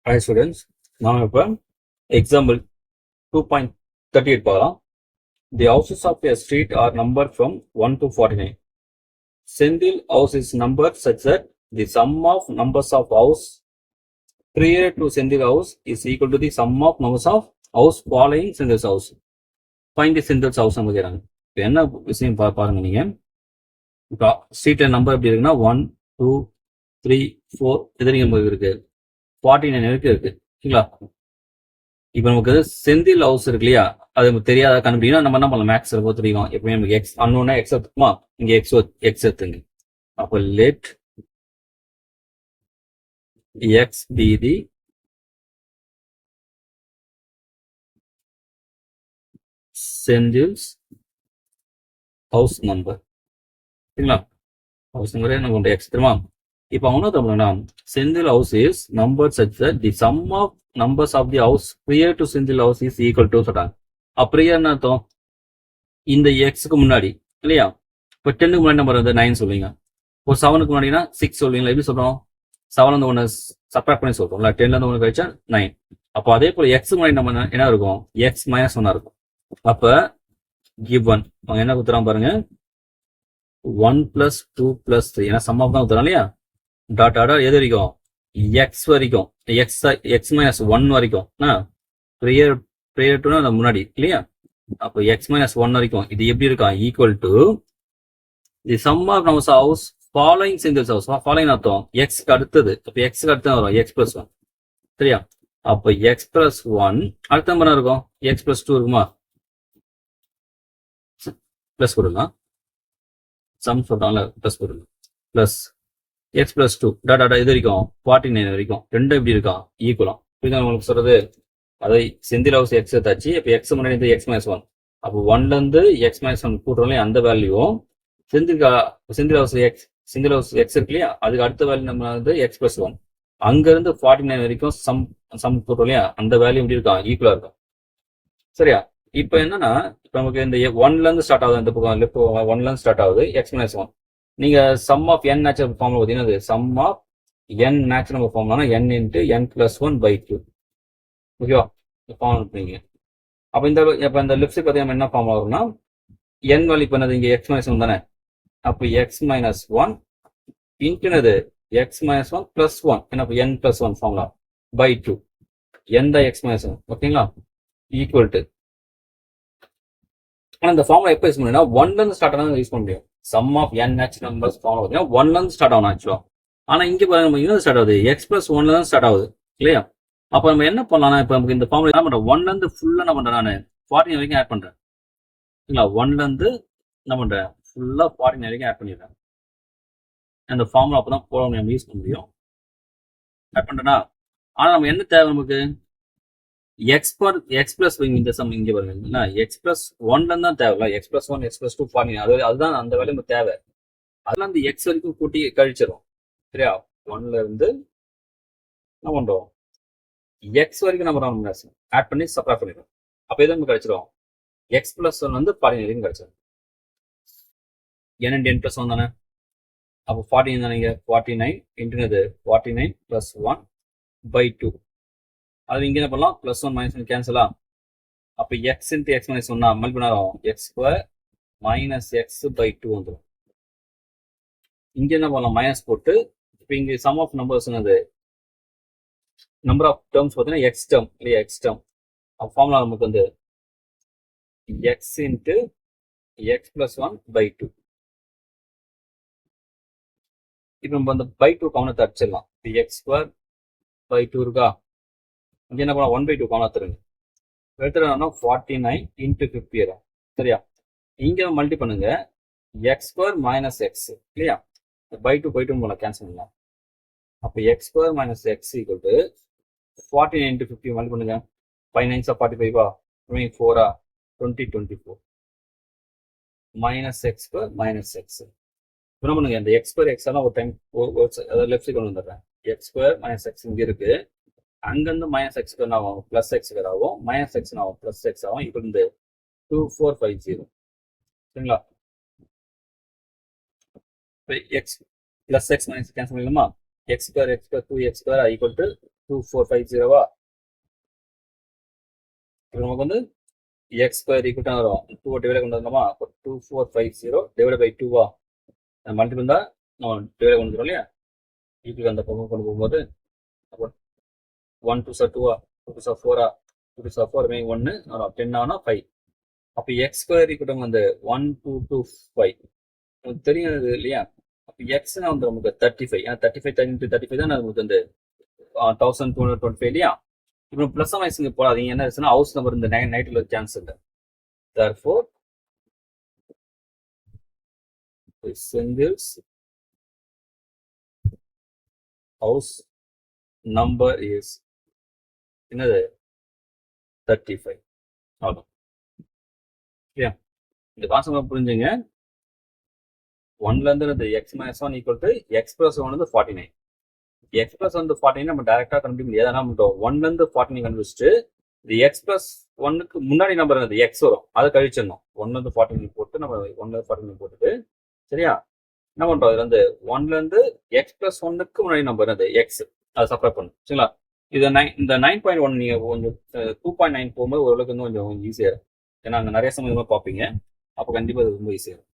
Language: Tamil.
Hi students, நாம் இப்போ example 2.38 பார்க்கலாம். The houses of a street are numbered from 1 to 49. Sendil house is numbered such that the sum of numbers of house prior to Sendil house is equal to the sum of numbers of house following Sendil's house. Find the Sendil's house நம்ம கேட்குறாங்க. இப்போ என்ன விஷயம் பாருங்க நீங்க. இப்போ ஸ்ட்ரீட்ல நம்பர் எப்படி இருக்குன்னா 1, 2, 3, 4 இது நமக்கு இருக்கு, 49 வரைக்கும் இருக்கு. சரிங்களா? இப்போ நமக்கு செந்தில் ஹவுஸ் இருக்கு இல்லையா, அது நமக்கு தெரியாத கண்டுபிடிக்கணும். நம்ம என்ன பண்ணலாம், மேக்ஸ் ரொம்ப தெரியும். எப்பவுமே நமக்கு எக்ஸ் அன்னோன்னா எக்ஸ் எடுத்துக்குமா, இங்க எக்ஸ் எடுத்துங்க. அப்போ let x be the Senthil's house number. சரிங்களா? ஹவுஸ் நம்பரே நமக்கு எக்ஸ் தெரியுமா. இப்போ அவங்க தமிழ்னா Senthil house is number such that the sum of numbers of the house prior to Sendil house is equal to சொல்றாங்க. prior என்ன அர்த்தம், இந்த எக்ஸுக்கு முன்னாடி இல்லையா. இப்போ 10க்கு முன்னாடி நம்பர் வந்து 9 சொல்லுவீங்க, ஒரு 7க்கு முன்னாடினா 6 சொல்லுவீங்களா. எப்படி சொல்றோம், 7 வந்து 1 சப்ராக்ட் பண்ணி சொல்றோம்ல, 10ல இருந்து 1 கழிச்சா 9. அப்போ அதே போல எக்ஸ் முன்னாடி நம்ம என்ன இருக்கும், எக்ஸ் மைனஸ் 1 இருக்கும். அப்ப given அவங்க என்ன கொடுத்துறாங்க பாருங்க, 1 + 2 + 3, ஏன்னா சம் ஆஃப் தான் கொடுத்துறாங்க இல்லையா. டாட் டாட் எது வரைக்கும், எக்ஸ் வரைக்கும், எக்ஸ் மைனஸ் 1 வரைக்கும் ப்ரியர் டு முன்னாடி இல்லையா. அப்போ எக்ஸ் மைனஸ் 1 வரைக்கும் இது எப்படி இருக்கும், equal to the sum of numbers house following singles house. Following அர்த்தம் எக்ஸ்க்கு அடுத்தது, அப்போ எக்ஸ்க்கு அடுத்து வரும் எக்ஸ் + 1 சரியா. அப்போ எக்ஸ் + 1 அடுத்த நம்பர் இருக்கும், எக்ஸ் + 2 இருக்குமா, பிளஸ் போடலாம், சம் சொல்றாங்கல்ல பிளஸ் போடலாம், பிளஸ் எக்ஸ் + 2 டாட் இது வரைக்கும் 49 வரைக்கும் ரெண்டும் எப்படி இருக்கும், ஈக்குவலாம். இதுதான் உங்களுக்கு சொல்றது. அதை செந்தில் ஹவுஸ் எக்ஸ் எடுத்தாச்சு. இப்போ எக்ஸ் முன்னாடி எக்ஸ் மைனஸ் 1, அப்போ 1ல இருந்து எக்ஸ் மைனஸ் 1 கூட்டுறோம், அந்த வேல்யூவும் செந்தில் ஹவுஸ் எக்ஸ் இருக்கு இல்லையா, அதுக்கு அடுத்த வேல்யூ நம்ம வந்து எக்ஸ் + 1, அங்க இருந்து 49 வரைக்கும் சம் கூட்டுறோம் இல்லையா, அந்த வேல்யூ எப்படி இருக்கும், ஈக்குவலா இருக்கும். சரியா? இப்போ என்னன்னா நமக்கு இந்த 1ல இருந்து ஸ்டார்ட் ஆகுது, இந்த பக்கம் லெஃப்ட் 1ல இருந்து ஸ்டார்ட் ஆகுது எக்ஸ் மைனஸ் 1. நீங்க சம் ஆஃப் n நேச்சுரல் ஃபார்ம்ல பார்த்தீங்கன்னா சம் ஆஃப் n நேச்சுரல் ஃபார்ம்னா n × n + 1/2. ஓகேவா, ஃபார்ம் இருப்பீங்க. அப்போ இந்த லெஃப்ட் சைட் பார்த்தீங்கன்னா என்ன ஃபார்ம் வரும்னா, n வேல்யூ பண்ணது இங்கே x - 1 தானே. அப்போ x - 1 இன்ட்டுனது x - 1 + 1, என்ன n + 1 ஃபார்முலா /2, n தான் x - 1. ஓகேங்களா, ஈக்குவல் டு. ஆனால் இந்த ஃபார்முலா எப்போ யூஸ் பண்ணுன்னா 1ல இருந்து ஸ்டார்ட் ஆனா யூஸ் பண்ண முடியும். Sum of n natural numbers formula பார்த்தீங்கன்னா 1ல இருந்து ஸ்டார்ட் ஆகும் ஆக்சுவலா. ஆனால் இங்கே பாருங்க நம்ம இன்னும் ஸ்டார்ட் ஆகுது, x + 1ல தான் ஸ்டார்ட் ஆகுது இல்லையா. அப்போ நம்ம என்ன பண்ணலாம்னா, இப்போ நமக்கு இந்த ஃபார்முலா என்ன பண்ணுறேன், 1ல இருந்து ஃபுல்லாக என்ன பண்ணுறேன், நான் 14 வரைக்கும் ஆட் பண்ணுறேன். சரிங்களா, 1ல இருந்து என்ன பண்ணுறேன், ஃபுல்லாக 14 வரைக்கும் ஆட் பண்ணிடுறேன். அந்த ஃபார்முலா அப்போ தான் போட நம்ம யூஸ் பண்ண முடியும். ஆட் பண்ணுறேன்னா, ஆனால் நம்ம என்ன தேவை நமக்கு, எக்ஸ் + இந்த சம் இங்கே பாருங்க, எக்ஸ் + 1ல இருந்து தான் தேவை, x + 1 x + 2 14, அதுதான் அந்த வேலை நமக்கு தேவை. அதெல்லாம் அந்த எக்ஸ் வரைக்கும் கூட்டி கழிச்சிடும். சரியா, 1ல இருந்து என்ன பண்ணுறோம், எக்ஸ் வரைக்கும் நம்ம ஆட் பண்ணி சப்ராக்ட் பண்ணிடுறோம். அப்போ எது நமக்கு கிடைச்சிடும், எக்ஸ் + 1 வந்து 14 வரைக்கும் கிடைச்சிடும். n × n + 1 தானே. அப்போ 14 தானே, 49 இன்ட்டுனது 49 + 1/2. அது இங்கே என்ன பண்ணலாம், +1 - 1 கேன்சலா. அப்போ x × x - 1 மல்டிபிள் பண்ணாலும் x² - x/2 வந்துடும். இங்கே என்ன பண்ணலாம், மைனஸ் போட்டு. இப்போ இங்கே சம் ஆஃப் நம்பர்ஸ் என்னது, நம்பர் ஆஃப் டேர்ம்ஸ் பார்த்தீங்கன்னா எக்ஸ் டேர்ம் இல்லையா, எக்ஸ் டேர்ம். அப்போ ஃபார்முலா நமக்கு வந்து x × x + 1/2. இப்போ நம்ம அந்த /2 கவனத்தை அடிச்சிடலாம். இப்போ x² /2 இருக்கா, இங்கே என்ன பண்ணலாம், 1/2 கவனத்துருங்க. எடுத்துட்டோம்னா 49 × 50 வரும். சரியா, இங்கே மல்டி பண்ணுங்க, x² - x இல்லையா, /2 போல கேன்சல் பண்ணலாம். அப்போ x² - x = 49 × 50 மல்டி பண்ணுங்க. 5 9s 45, 4 20 24 -x² - x. என்ன பண்ணுங்க, இந்த x² x எல்லாம் ஒரு டைம் லெஃப்ட் சைடு கொண்டு வந்துடுறேன். x² - x இங்கே இருக்கு, அங்கிருந்து -x² ஆகும், +x² ஆகும், -x ஆகும், +x ஆகும். இப்போ இந்த 2450. சரிங்களா, இப்போ x + x - கேன்சல் பண்ணலாமா, x² 2x² = 2450 இப்போ நமக்கு வந்து எக்ஸ் ஸ்கொயர் ஈக்குவல் வரும் 2 டிவைட் கொண்டு வந்தோமா அப்போ 2450 டிவைட் பை 2 மல்டிபிள் தான் நம்ம டிவைட் கொண்டு வந்துடும் இல்லையா ஈக்குவல் அந்த பக்கம் கொண்டு போகும்போது அப்போ 1 2 சார் 2 2 சார் 4 2 சார் 4 மே 1 வரும் 10 ஆனா 5 அப்போ எக்ஸ் ஸ்கொயர் ஈக்குவல் வந்து 1225 நமக்கு தெரியாது இல்லையா அப்போ எக்ஸ்னா வந்து நமக்கு 35 ஏன்னா 35 தான் நமக்கு வந்து 1225 இல்லையா இப்போ பிளஸ் மைனஸ் இங்கே போடாதீங்க என்ன ஆச்சுன்னா ஹவுஸ் நம்பர் இந்த நைட்டில் சான்ஸ் இல்லை therefore singles house number is என்னது 35 அவ்வளோ இல்லையா இந்த கான்செப்ட் புரிஞ்சுங்க 1ல இருந்து X minus 1 equal to X plus 1 வந்து 49 எக்ஸ் பிளஸ் வந்து 49 நம்ம டைரக்டா கண்டுபிடிக்க முடியாது ஏன்னா மட்டும் 1ல இருந்து 49 கண்டுபிடிச்சிட்டு இந்த எக்ஸ் பிளஸ் 1க்கு முன்னாடி நம்பர் என்னது எக்ஸ் வரும் அதை கழிச்சிடணும் 1ல இருந்து 49 போட்டு நம்ம 1ல இருந்து 49 போட்டுட்டு சரியா என்ன பண்றோம் இதுல இருந்து 1ல இருந்து எக்ஸ் பிளஸ் 1க்கு முன்னாடி நம்பர் என்னது எக்ஸ் அதை சப்ரேட் பண்ணும் சரிங்களா இது இந்த 9.1 நீங்க கொஞ்சம் 2.9 போகும்போது ஓரளவுக்கு இன்னும் கொஞ்சம் ஈஸியா இருக்கும் ஏன்னா அங்க நிறைய சமயம் பார்ப்பீங்க அப்போ கண்டிப்பா இது ரொம்ப ஈஸியா இருக்கும்